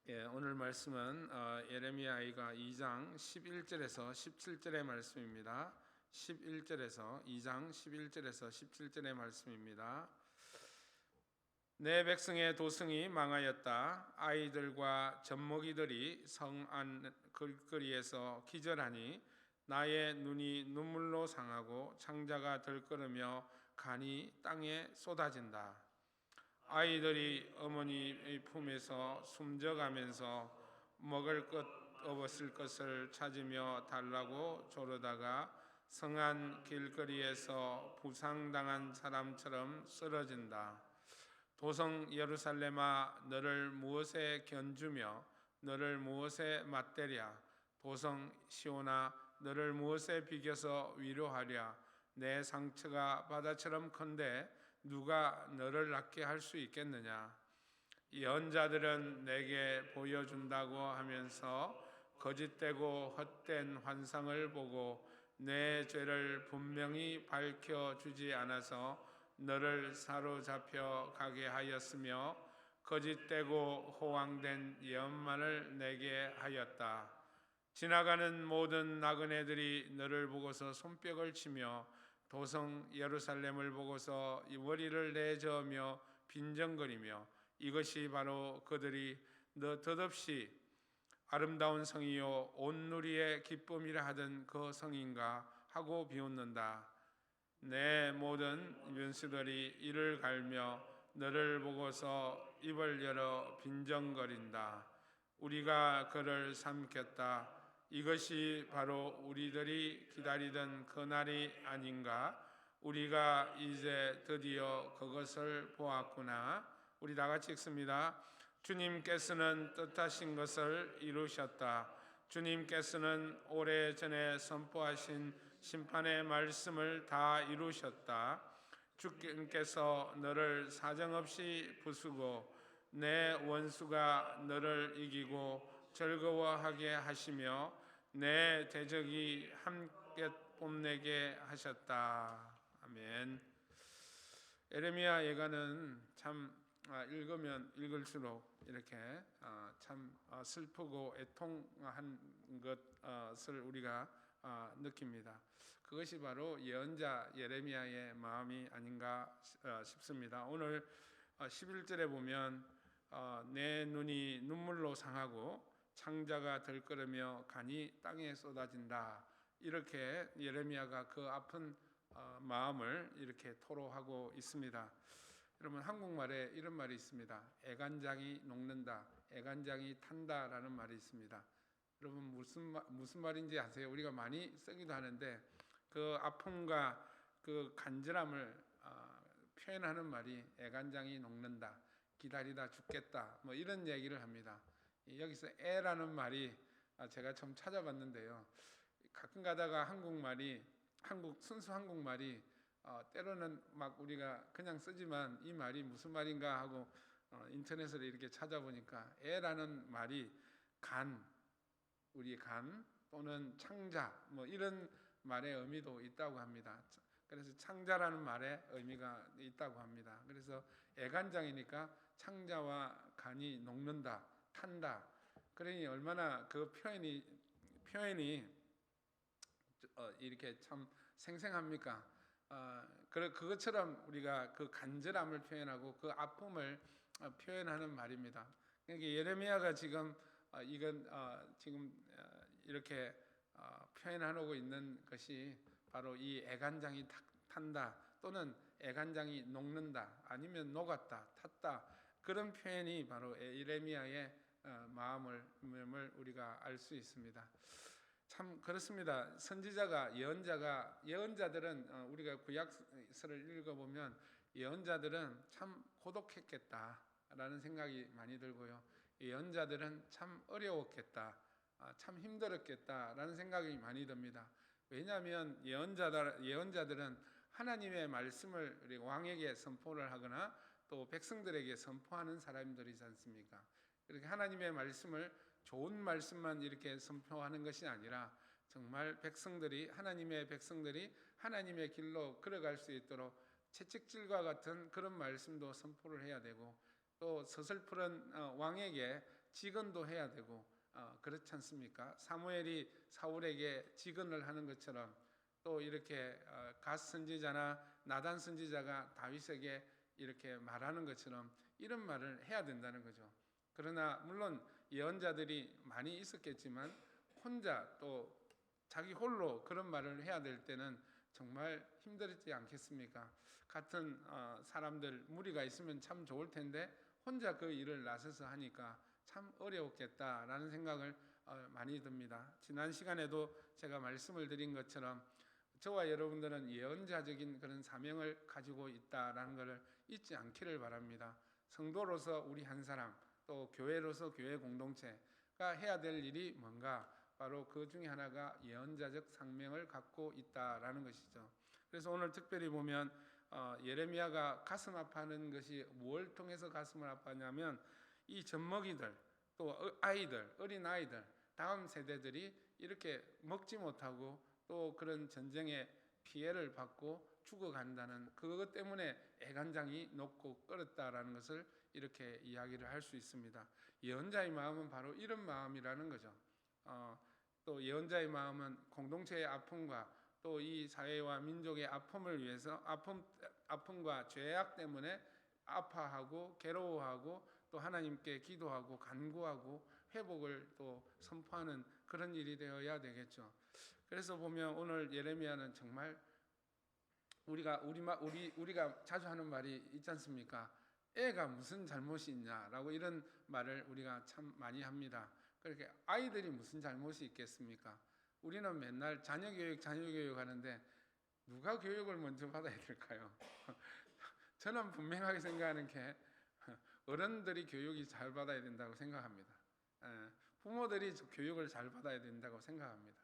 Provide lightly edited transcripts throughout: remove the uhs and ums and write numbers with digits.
오늘 말씀은 예레미야가 2장 11절에서 17절의 말씀입니다. 2장 11절에서 17절의 말씀입니다. 내 백성의 도성이 망하였다. 아이들과 젖먹이들이 성 안 길거리에서 기절하니 나의 눈이 눈물로 상하고 창자가 들끓으며 간이 땅에 쏟아진다. 아이들이 어머니의 품에서 숨져가면서 먹을 것 없을 것을 찾으며 달라고 조르다가 성안 길거리에서 부상당한 사람처럼 쓰러진다. 도성 예루살렘아, 너를 무엇에 견주며 너를 무엇에 맞대랴. 도성 시온아, 너를 무엇에 비겨서 위로하랴. 내 상처가 바다처럼 큰데 누가 너를 낫게 할 수 있겠느냐. 예언자들은 내게 보여준다고 하면서 거짓되고 헛된 환상을 보고 내 죄를 분명히 밝혀주지 않아서 너를 사로잡혀 가게 하였으며 거짓되고 호황된 예언만을 내게 하였다. 지나가는 모든 나그네들이 너를 보고서 손뼉을 치며 도성 예루살렘을 보고서 이 머리를 내저으며 빈정거리며 이것이 바로 그들이 너 덧없이 아름다운 성이요 온 누리의 기쁨이라 하던 그 성인가 하고 비웃는다. 내 모든元수들이 이를 갈며 너를 보고서 입을 열어 빈정거린다. 우리가 그를 삼켰다. 이것이 바로 우리들이 기다리던 그날이 아닌가? 우리가 이제 드디어 그것을 보았구나. 우리 다 같이 읽습니다. 주님께서는 뜻하신 것을 이루셨다. 주님께서는 오래전에 선포하신 심판의 말씀을 다 이루셨다. 주님께서 너를 사정없이 부수고 내 원수가 너를 이기고 즐거워하게 하시며 내 대적이 함께 뽐내게 하셨다. 아멘. 예레미야 예가는 참 읽으면 읽을수록 이렇게 참 슬프고 애통한 것을 우리가 느낍니다. 그것이 바로 예언자 예레미야의 마음이 아닌가 싶습니다. 오늘 11절에 보면 내 눈이 눈물로 상하고 창자가 들끓으며 간이 땅에 쏟아진다. 이렇게 예레미야가 그 아픈 마음을 이렇게 토로하고 있습니다. 여러분, 한국말에 이런 말이 있습니다. 애간장이 녹는다, 애간장이 탄다라는 말이 있습니다. 여러분, 무슨 말인지 아세요? 우리가 많이 쓰기도 하는데 그 아픔과 그 간절함을 표현하는 말이 애간장이 녹는다, 기다리다 죽겠다, 뭐 이런 얘기를 합니다. 여기서 애라는 말이 제가 좀 찾아봤는데요. 가끔 가다가 순수 한국말이 때로는 막 우리가 그냥 쓰지만 이 말이 무슨 말인가 하고 인터넷으로 이렇게 찾아보니까 애라는 말이 우리 간 또는 창자 뭐 이런 말의 의미도 있다고 합니다. 그래서 창자라는 말의 의미가 있다고 합니다. 그래서 애간장이니까 창자와 간이 녹는다, 탄다. 그러니 얼마나 그 표현이 이렇게 참 생생합니까? 그것처럼 우리가 그 간절함을 표현하고 그 아픔을 표현하는 말입니다. 그러니까 예레미야가 지금 이렇게 표현하고 있는 것이 바로 이 애간장이 탄다 또는 애간장이 녹는다 아니면 녹았다 탔다 그런 표현이 바로 예레미야의 마음을 우리가 알 수 있습니다. 참 그렇습니다. 예언자들은 우리가 구약서를 읽어보면 예언자들은 참 고독했겠다라는 생각이 많이 들고요. 예언자들은 참 어려웠겠다, 참 힘들었겠다라는 생각이 많이 듭니다. 왜냐하면 예언자들은 하나님의 말씀을 왕에게 선포를 하거나 또 백성들에게 선포하는 사람들이지 않습니까? 그렇게 하나님의 말씀을 좋은 말씀만 이렇게 선포하는 것이 아니라 정말 하나님의 백성들이 하나님의 길로 걸어갈 수 있도록 채찍질과 같은 그런 말씀도 선포를 해야 되고 또 서슬프른 왕에게 직언도 해야 되고 그렇지 않습니까? 사무엘이 사울에게 직언을 하는 것처럼 또 이렇게 갓 선지자나 나단 선지자가 다윗에게 이렇게 말하는 것처럼 이런 말을 해야 된다는 거죠. 그러나 물론 예언자들이 많이 있었겠지만 혼자 또 자기 홀로 그런 말을 해야 될 때는 정말 힘들지 않겠습니까? 같은 사람들 무리가 있으면 참 좋을 텐데 혼자 그 일을 나서서 하니까 참 어려웠겠다라는 생각을 많이 듭니다. 지난 시간에도 제가 말씀을 드린 것처럼 저와 여러분들은 예언자적인 그런 사명을 가지고 있다라는 것을 잊지 않기를 바랍니다. 성도로서 우리 한 사람, 또 교회로서 교회 공동체가 해야 될 일이 뭔가? 바로 그 중에 하나가 예언자적 사명을 갖고 있다라는 것이죠. 그래서 오늘 특별히 보면 예레미야가 가슴 아파하는 것이 뭘 통해서 가슴을 아파하냐면 이 젖먹이들 또 아이들, 어린 아이들, 다음 세대들이 이렇게 먹지 못하고 또 그런 전쟁에 피해를 받고 죽어간다는 그것 때문에 애간장이 녹고 끓었다라는 것을 이렇게 이야기를 할 수 있습니다. 예언자의 마음은 바로 이런 마음이라는 거죠. 또 예언자의 마음은 공동체의 아픔과 또 이 사회와 민족의 아픔을 위해서 아픔과 죄악 때문에 아파하고 괴로워하고 또 하나님께 기도하고 간구하고 회복을 또 선포하는 그런 일이 되어야 되겠죠. 그래서 보면 오늘 예레미야는 정말 우리가 자주 하는 말이 있지 않습니까? 애가 무슨 잘못이 있냐라고 이런 말을 우리가 참 많이 합니다. 그렇게 아이들이 무슨 잘못이 있겠습니까? 우리는 맨날 자녀 교육 하는데 누가 교육을 먼저 받아야 될까요? 저는 분명하게 생각하는 게 어른들이 교육이 잘 받아야 된다고 생각합니다. 부모들이 교육을 잘 받아야 된다고 생각합니다.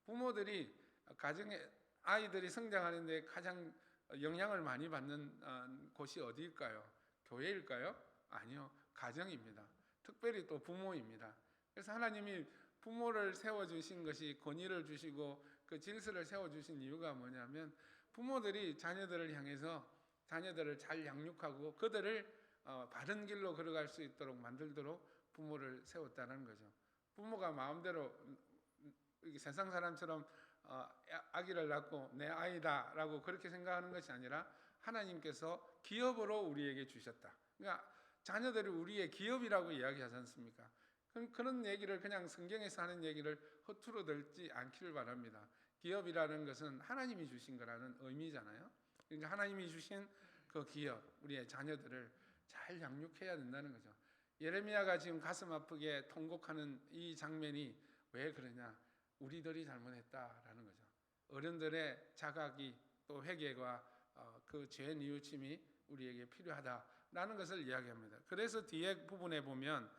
부모들이 가정에 아이들이 성장하는데 가장 영향을 많이 받는 곳이 어디일까요? 교회일까요? 아니요, 가정입니다. 특별히 또 부모입니다. 그래서 하나님이 부모를 세워주신 것이 권위를 주시고 그 질서를 세워주신 이유가 뭐냐면 부모들이 자녀들을 향해서 자녀들을 잘 양육하고 그들을 바른 길로 걸어갈 수 있도록 만들도록 부모를 세웠다는 거죠. 부모가 마음대로 세상 사람처럼 아기를 낳고 내 아이다라고 그렇게 생각하는 것이 아니라 하나님께서 기업으로 우리에게 주셨다. 그러니까 자녀들이 우리의 기업이라고 이야기하지 않습니까? 그런 얘기를 그냥 성경에서 하는 얘기를 허투루 들지 않기를 바랍니다. 기업이라는 것은 하나님이 주신 거라는 의미잖아요. 그러니까 하나님이 주신 그 기업, 우리의 자녀들을 잘 양육해야 된다는 거죠. 예레미야가 지금 가슴 아프게 통곡하는 이 장면이 왜 그러냐? 우리들이 잘못했다라는 거죠. 어른들의 자각이 또 회개와 그 죄 뉘우침이 우리에게 필요하다라는 것을 이야기합니다. 그래서 뒤에 부분에 보면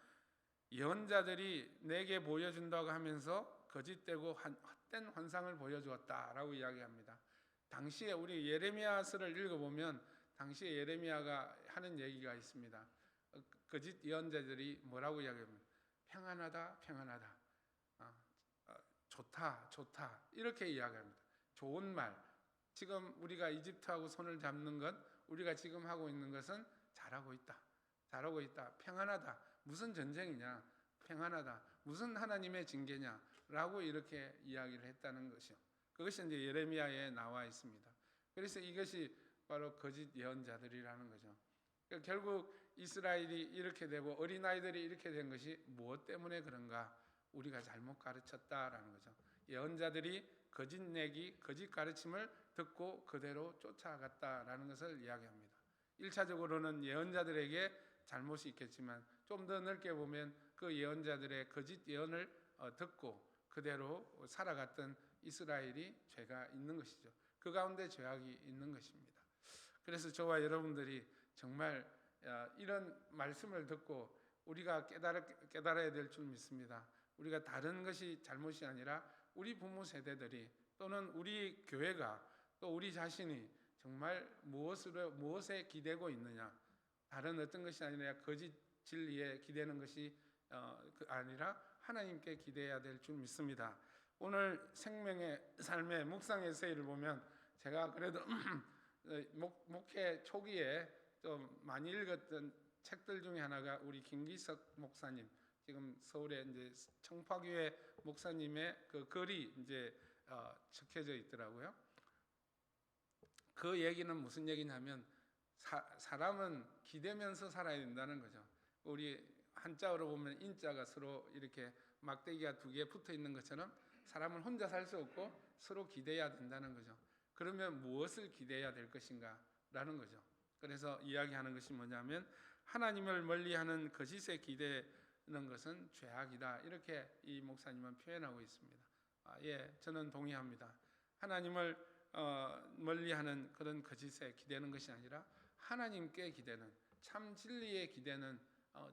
예언자들이 내게 보여준다고 하면서 거짓되고 헛된 환상을 보여주었다라고 이야기합니다. 당시에 우리 예레미야서를 읽어보면 당시에 예레미야가 하는 얘기가 있습니다. 거짓 예언자들이 뭐라고 이야기합니까? 평안하다, 평안하다. 좋다, 좋다. 이렇게 이야기합니다. 좋은 말. 지금 우리가 이집트하고 손을 잡는 것, 우리가 지금 하고 있는 것은 잘하고 있다. 잘하고 있다. 평안하다. 무슨 전쟁이냐? 평안하다. 무슨 하나님의 징계냐? 라고 이렇게 이야기를 했다는 것이요. 그것이 이제 예레미야에 나와 있습니다. 그래서 이것이 바로 거짓 예언자들이라는 거죠. 결국 이스라엘이 이렇게 되고 어린아이들이 이렇게 된 것이 무엇 때문에 그런가? 우리가 잘못 가르쳤다라는 거죠. 예언자들이 거짓 내기, 거짓 가르침을 듣고 그대로 쫓아갔다라는 것을 이야기합니다. 1차적으로는 예언자들에게 잘못이 있겠지만 좀 더 넓게 보면 그 예언자들의 거짓 예언을 듣고 그대로 살아갔던 이스라엘이 죄가 있는 것이죠. 그 가운데 죄악이 있는 것입니다. 그래서 저와 여러분들이 정말 이런 말씀을 듣고 우리가 깨달아야 될 줄 믿습니다. 우리가 다른 것이 잘못이 아니라 우리 부모 세대들이 또는 우리 교회가 또 우리 자신이 정말 무엇에 기대고 있느냐, 다른 어떤 것이 아니라 거짓 진리에 기대는 것이 아니라 하나님께 기대해야 될 줄 믿습니다. 오늘 생명의 삶의 묵상의 세일을 보면 제가 그래도 목회 초기에 좀 많이 읽었던 책들 중에 하나가 우리 김기석 목사님, 지금 서울에 이제 청파교회 목사님의 그 글이 이제 적혀져 있더라고요. 그 얘기는 무슨 얘기냐면 사람은 기대면서 살아야 된다는 거죠. 우리 한자어로 보면 인자가 서로 이렇게 막대기가 두 개 붙어 있는 것처럼 사람은 혼자 살 수 없고 서로 기대야 된다는 거죠. 그러면 무엇을 기대해야 될 것인가 라는 거죠. 그래서 이야기하는 것이 뭐냐면 하나님을 멀리하는 거짓에 기대는 것은 죄악이다, 이렇게 이 목사님은 표현하고 있습니다. 예, 저는 동의합니다. 하나님을 멀리하는 그런 거짓에 기대는 것이 아니라 하나님께 기대는, 참 진리에 기대는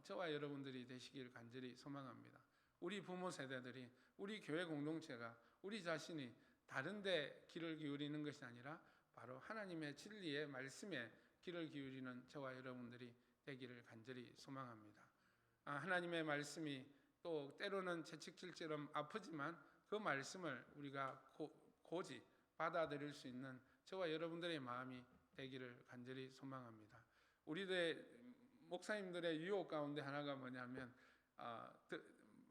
저와 여러분들이 되시길 간절히 소망합니다. 우리 부모 세대들이, 우리 교회 공동체가, 우리 자신이 다른 데 귀를 기울이는 것이 아니라 바로 하나님의 진리의 말씀에 귀를 기울이는 저와 여러분들이 되기를 간절히 소망합니다. 하나님의 말씀이 또 때로는 채찍질처럼 아프지만 그 말씀을 우리가 고지 받아들일 수 있는 저와 여러분들의 마음이 되기를 간절히 소망합니다. 우리들 목사님들의 유혹 가운데 하나가 뭐냐면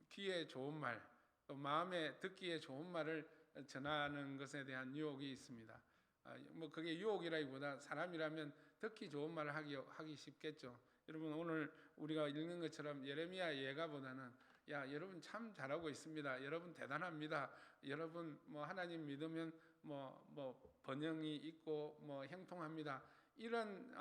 귀에 좋은 말, 또 마음에 듣기에 좋은 말을 전하는 것에 대한 유혹이 있습니다. 뭐 그게 유혹이라기보다 사람이라면 듣기 좋은 말을 하기 쉽겠죠. 여러분, 오늘 우리가 읽는 것처럼 예레미야 예가보다는 야, 여러분 참 잘하고 있습니다. 여러분 대단합니다. 여러분 뭐 하나님 믿으면 뭐 번영이 있고 뭐 형통합니다. 이런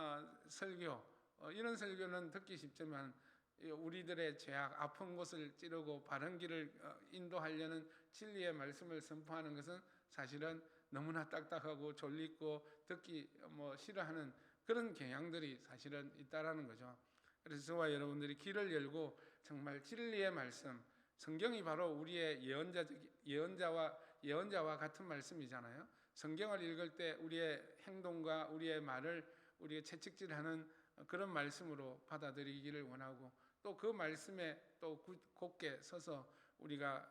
이런 설교는 듣기 쉽지만 우리들의 죄악, 아픈 곳을 찌르고 바른 길을 인도하려는 진리의 말씀을 선포하는 것은 사실은 너무나 딱딱하고 졸리고 듣기 싫어하는 그런 경향들이 사실은 있다라는 거죠. 그래서 저와 여러분들이 귀를 열고 정말 진리의 말씀, 성경이 바로 우리의 예언자와 같은 말씀이잖아요. 성경을 읽을 때 우리의 행동과 우리의 말을 우리가 채찍질하는 그런 말씀으로 받아들이기를 원하고, 또 그 말씀에 또 굳게 서서 우리가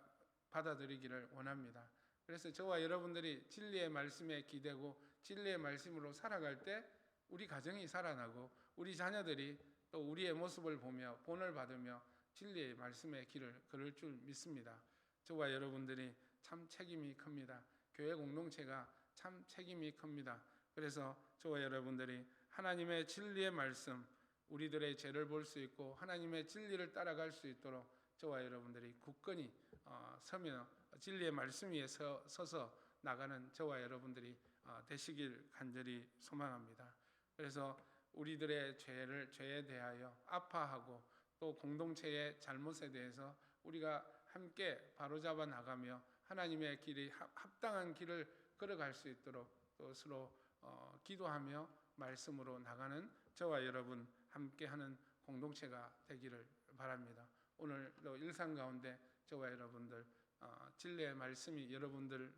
받아들이기를 원합니다. 그래서 저와 여러분들이 진리의 말씀에 기대고 진리의 말씀으로 살아갈 때 우리 가정이 살아나고 우리 자녀들이 또 우리의 모습을 보며 본을 받으며 진리의 말씀의 길을 걸을 줄 믿습니다. 저와 여러분들이 참 책임이 큽니다. 교회 공동체가 참 책임이 큽니다. 그래서 저와 여러분들이 하나님의 진리의 말씀, 우리들의 죄를 볼 수 있고 하나님의 진리를 따라갈 수 있도록 저와 여러분들이 굳건히 서며 진리의 말씀 위에 서서 나가는 저와 여러분들이 되시길 간절히 소망합니다. 그래서 우리들의 죄에 대하여 아파하고 또 공동체의 잘못에 대해서 우리가 함께 바로잡아 나가며 하나님의 길이 합당한 길을 걸어갈 수 있도록 또 서로 기도하며 말씀으로 나가는 저와 여러분 함께하는 공동체가 되기를 바랍니다. 오늘도 일상 가운데 저와 여러분들 진리의 말씀이 여러분들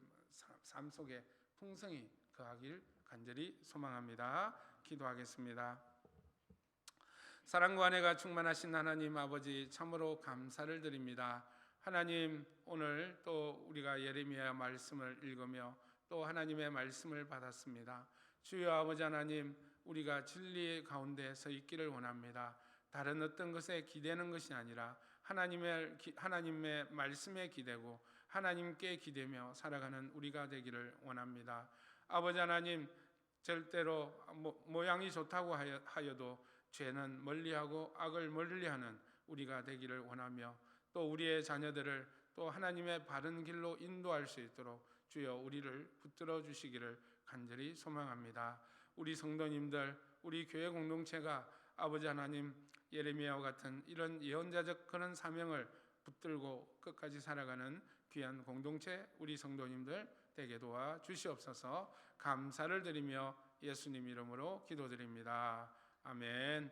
삶 속에 풍성히 거하길 간절히 소망합니다. 기도하겠습니다. 사랑과 은혜가 충만하신 하나님 아버지, 참으로 감사를 드립니다. 하나님, 오늘 또 우리가 예레미야 말씀을 읽으며 또 하나님의 말씀을 받았습니다. 주여 아버지 하나님, 우리가 진리 가운데 서 있기를 원합니다. 다른 어떤 것에 기대는 것이 아니라 하나님의 말씀에 기대고 하나님께 기대며 살아가는 우리가 되기를 원합니다. 아버지 하나님, 절대로 모양이 좋다고 하여도 죄는 멀리하고 악을 멀리하는 우리가 되기를 원하며 또 우리의 자녀들을 또 하나님의 바른 길로 인도할 수 있도록 주여 우리를 붙들어 주시기를 간절히 소망합니다. 우리 성도님들, 우리 교회 공동체가 아버지 하나님, 예레미야와 같은 이런 예언자적 그런 사명을 붙들고 끝까지 살아가는 귀한 공동체 우리 성도님들 되게 도와 주시옵소서. 감사를 드리며 예수님 이름으로 기도드립니다. 아멘.